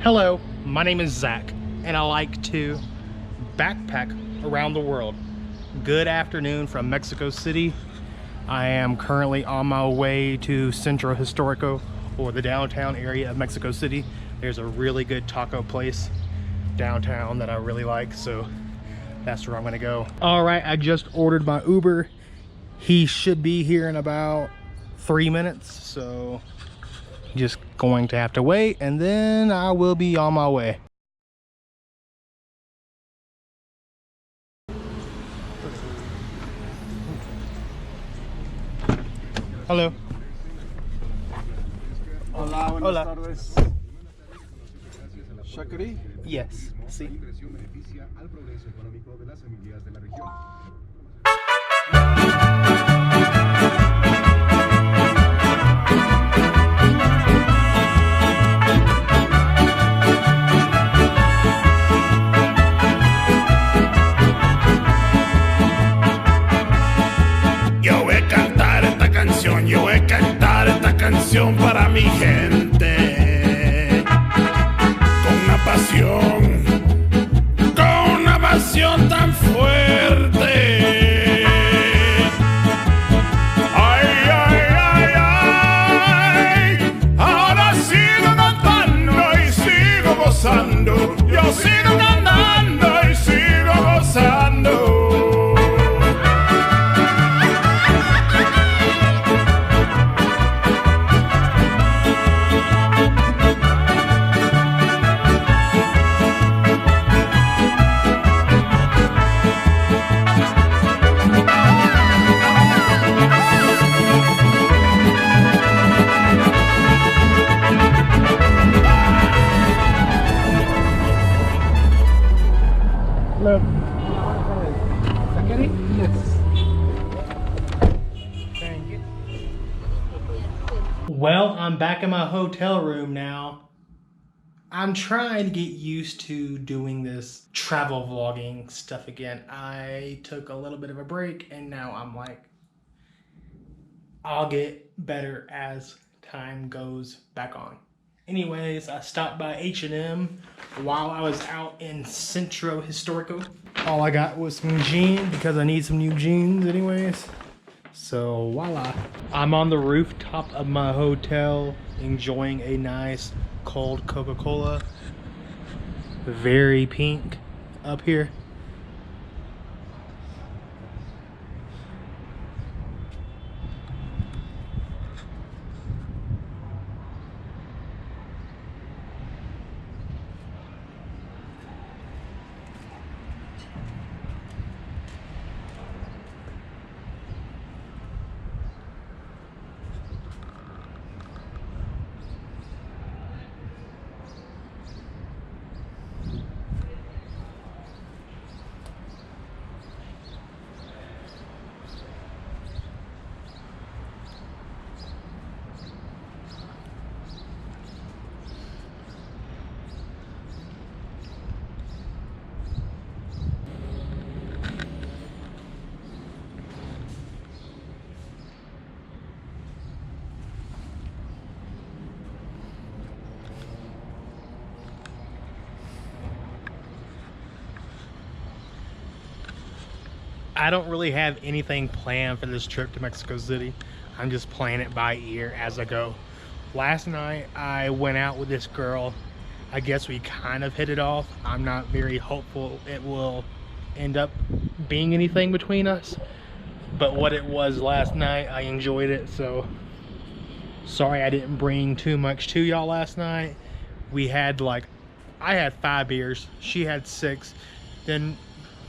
Hello, my name is Zach, and I like to backpack around the world. Good afternoon from Mexico City. I am currently on my way to Centro Historico, or the downtown area of Mexico City. There's a really good taco place downtown that I really like, so that's where I'm gonna go. All right, I just ordered my Uber. He should be here in about 3 minutes, so just going to have to wait, and then I will be on my way. Hello. Hola, buenas Hola. tardes. Shakari? Yes. See. Yo voy a cantar esta canción, yo voy a cantar esta canción para mi gente. Con una pasión tan fuerte. Ay, ay, ay, ay. Ahora sigo cantando y sigo gozando. Yo sigo cantando y sigo gozando. Hello. Well, I'm back in my hotel room now. I'm trying to get used to doing this travel vlogging stuff again. I took a little bit of a break, and now I'm like, I'll get better as time goes back on. Anyways, I stopped by H&M while I was out in Centro Historico. All I got was some jeans because I need some new jeans anyways. So voila. I'm on the rooftop of my hotel enjoying a nice cold Coca-Cola. Very pink up here. I don't really have anything planned for this trip to Mexico City. I'm just playing it by ear as I go. Last night I went out with this girl. I guess we kind of hit it off. I'm not very hopeful it will end up being anything between us, but what it was last night, I enjoyed it. So sorry I didn't bring too much to y'all last night. We had I had 5 beers, she had 6. Then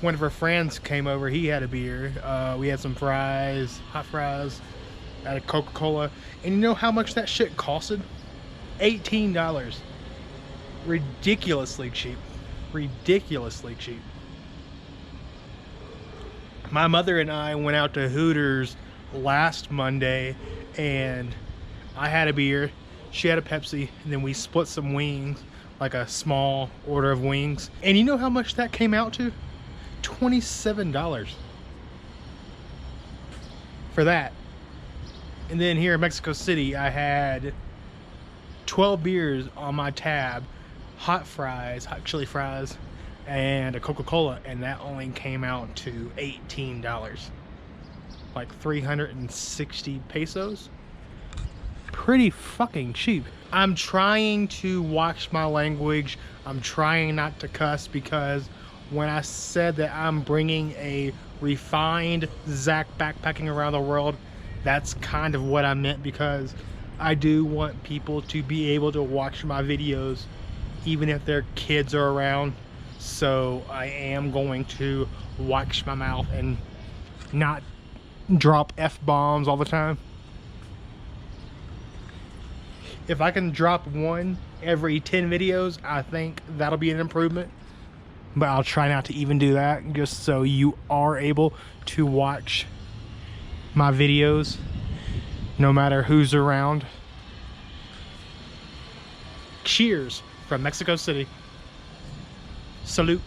one of her friends came over, he had a beer. We had some fries, hot fries, had a Coca-Cola. And you know how much that shit costed? $18. Ridiculously cheap. Ridiculously cheap. My mother and I went out to Hooters last Monday, and I had a beer, she had a Pepsi, and then we split some wings, like a small order of wings. And you know how much that came out to? $27 for that. And then here in Mexico City, I had 12 beers on my tab hot fries, hot chili fries, and a Coca-Cola, and that only came out to $18. Like 360 pesos. Pretty fucking cheap. I'm trying to watch my language. I'm trying not to cuss, because when I said that I'm bringing a refined Zack backpacking around the world, that's kind of what I meant, because I do want people to be able to watch my videos even if their kids are around. So I am going to watch my mouth and not drop F-bombs all the time. If I can drop one every 10 videos, I think that'll be an improvement. But I'll try not to even do that, just so you are able to watch my videos no matter who's around. Cheers from Mexico City. Salute.